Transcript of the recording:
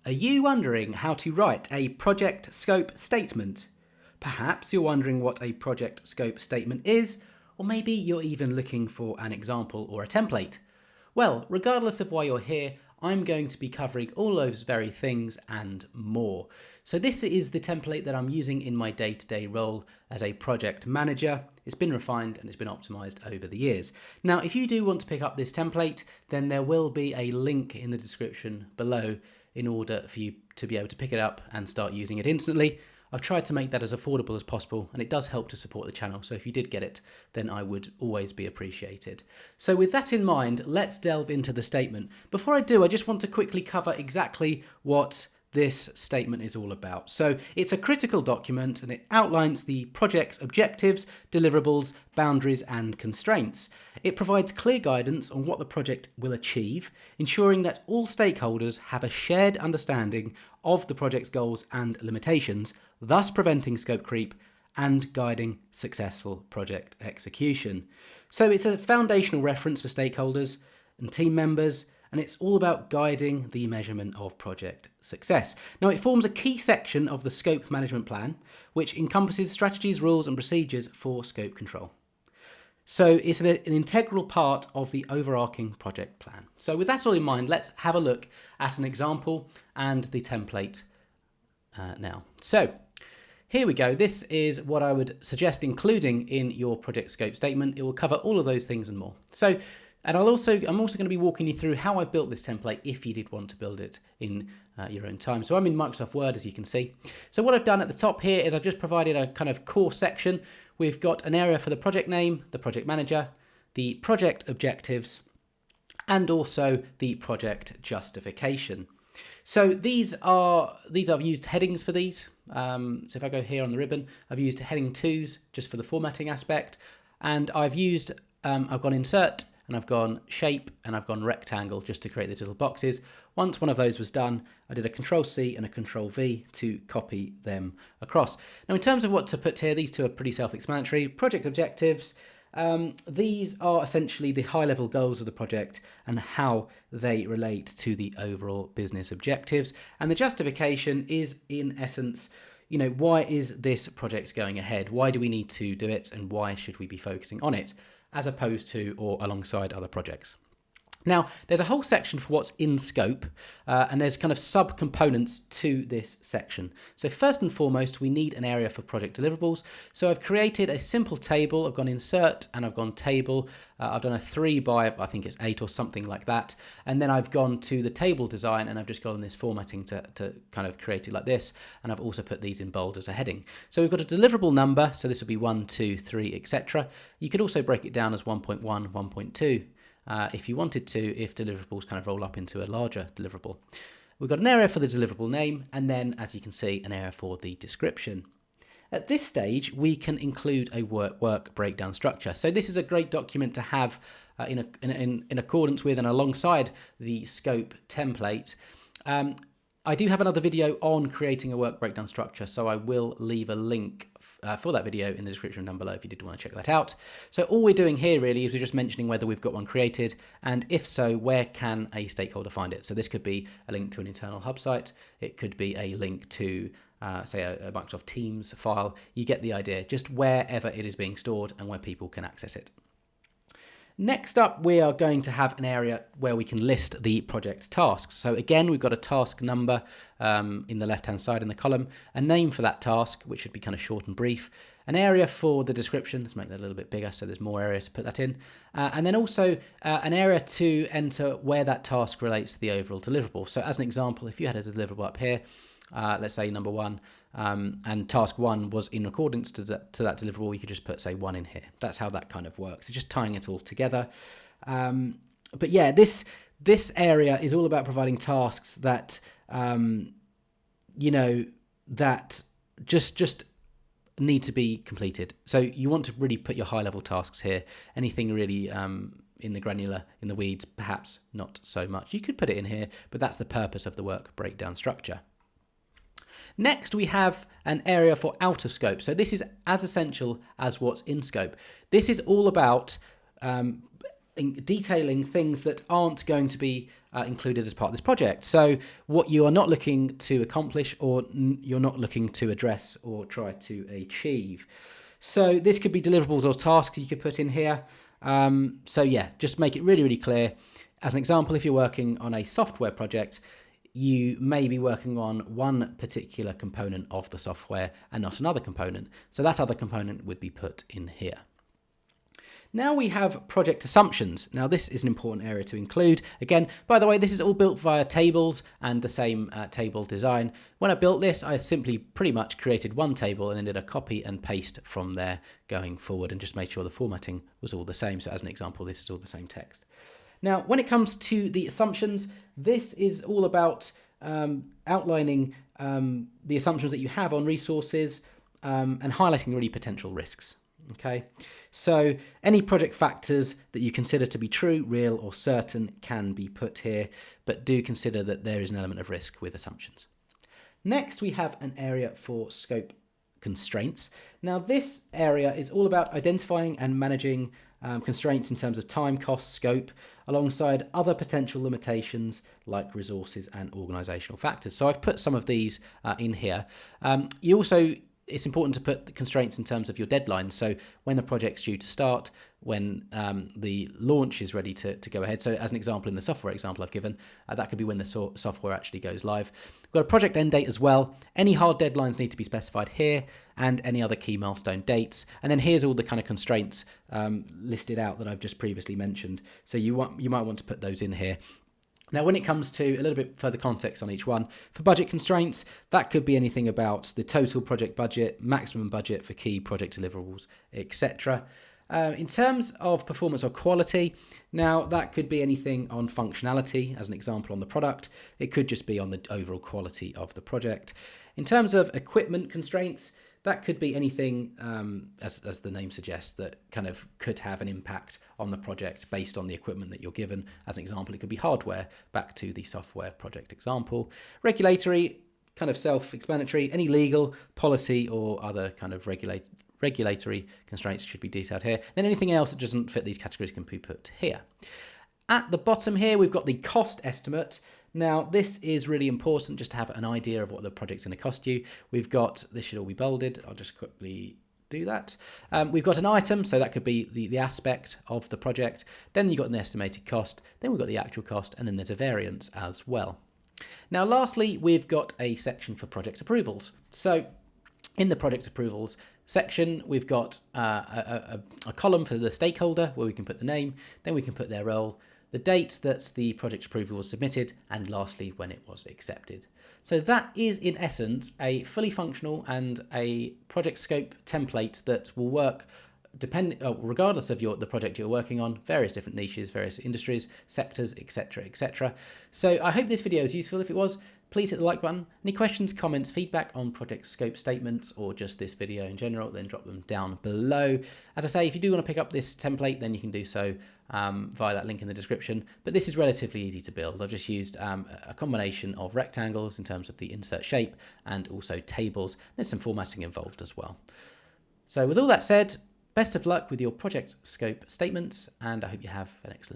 Are you wondering how to write a project scope statement? Perhaps you're wondering what a project scope statement is, or maybe you're even looking for an example or a template. Well, regardless of why you're here, I'm going to be covering all those very things and more. So this is the template that I'm using in my day-to-day role as a project manager. It's been refined and it's been optimized over the years. Now, if you do want to pick up this template, then there will be a link in the description below in order for you to be able to pick it up and start using it instantly. I've tried to make that as affordable as possible, and it does help to support the channel, so if you did get it, then I would always be appreciated. So with that in mind, let's delve into the statement. Before I do, I just want to quickly cover exactly what this statement is all about. So it's a critical document and it outlines the project's objectives, deliverables, boundaries and constraints. It provides clear guidance on what the project will achieve, ensuring that all stakeholders have a shared understanding of the project's goals and limitations, thus preventing scope creep and guiding successful project execution. So it's a foundational reference for stakeholders and team members, and it's all about guiding the measurement of project success. Now, it forms a key section of the scope management plan, which encompasses strategies, rules, and procedures for scope control. So it's an integral part of the overarching project plan. So with that all in mind, let's have a look at an example and the template now. So here we go. This is what I would suggest including in your project scope statement. It will cover all of those things and more. So, and I'm also going to be walking you through how I've built this template if you did want to build it in your own time. So I'm in Microsoft Word, as you can see. So what I've done at the top here is I've just provided a kind of core section. We've got an area for the project name, the project manager, the project objectives, and also the project justification. So I've used headings for these. So if I go here on the ribbon, I've used heading 2s just for the formatting aspect, and I've gone insert, and I've gone shape, and I've gone rectangle just to create these little boxes. Once one of those was done, I did a Control-C and a Control-V to copy them across. Now, in terms of what to put here, these two are pretty self-explanatory. Project objectives, these are essentially the high-level goals of the project and how they relate to the overall business objectives. And the justification is, in essence, why is this project going ahead? Why do we need to do it, and why should we be focusing on it, as opposed to or alongside other projects? Now, there's a whole section for what's in scope, and there's kind of sub-components to this section. So first and foremost, we need an area for project deliverables. So I've created a simple table. I've gone insert and I've gone table. I've done a 3 by, I think it's 8 or something like that. And then I've gone to the table design and I've just gone this formatting to kind of create it like this. And I've also put these in bold as a heading. So we've got a deliverable number. So this will be 1, 2, 3, etc. You could also break it down as 1.1, 1.2. If you wanted to, if deliverables kind of roll up into a larger deliverable. We've got an area for the deliverable name, and then, as you can see, an area for the description. At this stage, we can include a work breakdown structure. So this is a great document to have in accordance with and alongside the scope template. I do have another video on creating a work breakdown structure, so I will leave a link for that video in the description down below if you did want to check that out. So all we're doing here really is we're just mentioning whether we've got one created, and if so, where can a stakeholder find it? So this could be a link to an internal hub site. It could be a link to say a Microsoft Teams file. You get the idea, just wherever it is being stored and where people can access it. Next up, we are going to have an area where we can list the project tasks. So again, we've got a task number in the left-hand side in the column, a name for that task, which should be kind of short and brief, an area for the description. Let's make that a little bit bigger so there's more area to put that in. And then also an area to enter where that task relates to the overall deliverable. So as an example, if you had a deliverable up here, let's say number 1, and task 1 was in accordance to that deliverable, you could just put, say, 1 in here. That's how that kind of works. It's just tying it all together. But yeah, this area is all about providing tasks that, that just need to be completed. So you want to really put your high-level tasks here. Anything really in the granular, in the weeds, perhaps not so much. You could put it in here, but that's the purpose of the work breakdown structure. Next, we have an area for out of scope. So this is as essential as what's in scope. This is all about detailing things that aren't going to be included as part of this project. So what you are not looking to accomplish, or you're not looking to address or try to achieve. So this could be deliverables or tasks you could put in here. So yeah, just make it really, really clear. As an example, if you're working on a software project, you may be working on one particular component of the software and not another component. So that other component would be put in here. Now we have project assumptions. Now this is an important area to include. Again, by the way, this is all built via tables and the same table design. When I built this, I simply pretty much created one table and then did a copy and paste from there going forward and just made sure the formatting was all the same. So as an example, this is all the same text. Now, when it comes to the assumptions, this is all about outlining the assumptions that you have on resources and highlighting really potential risks. Okay, so any project factors that you consider to be true, real, or certain can be put here, but do consider that there is an element of risk with assumptions. Next, we have an area for scope constraints. Now, this area is all about identifying and managing constraints in terms of time, cost, scope, alongside other potential limitations like resources and organizational factors. So I've put some of these in here. It's important to put the constraints in terms of your deadlines. So when the project's due to start, when the launch is ready to go ahead. So as an example, in the software example I've given, that could be when the software actually goes live. We've got a project end date as well. Any hard deadlines need to be specified here, and any other key milestone dates. And then here's all the kind of constraints listed out that I've just previously mentioned. So you might want to put those in here. Now, when it comes to a little bit further context on each one, for budget constraints, that could be anything about the total project budget, maximum budget for key project deliverables, etc. In terms of performance or quality, now that could be anything on functionality, as an example on the product. It could just be on the overall quality of the project. In terms of equipment constraints, that could be anything, as the name suggests, that kind of could have an impact on the project based on the equipment that you're given. As an example, it could be hardware, back to the software project example. Regulatory, kind of self-explanatory. Any legal, policy, or other kind of regulatory constraints should be detailed here. Then anything else that doesn't fit these categories can be put here. At the bottom here, we've got the cost estimate. Now, this is really important just to have an idea of what the project's going to cost you. We've got, this should all be bolded. I'll just quickly do that. We've got an item, so that could be the aspect of the project. Then you've got an estimated cost. Then we've got the actual cost, and then there's a variance as well. Now, lastly, we've got a section for project approvals. So in the project approvals section, we've got a column for the stakeholder where we can put the name, then we can put their role, the date that the project approval was submitted, and lastly, when it was accepted. So that is, in essence, a fully functional and a project scope template that will work regardless of the project you're working on, various different niches, various industries, sectors, etc., etc. So I hope this video is useful. If it was, please hit the like button. Any questions, comments, feedback on project scope statements, or just this video in general, then drop them down below. As I say, if you do want to pick up this template, then you can do so via that link in the description. But this is relatively easy to build. I've just used a combination of rectangles in terms of the insert shape and also tables. There's some formatting involved as well. So with all that said, best of luck with your project scope statements, and I hope you have an excellent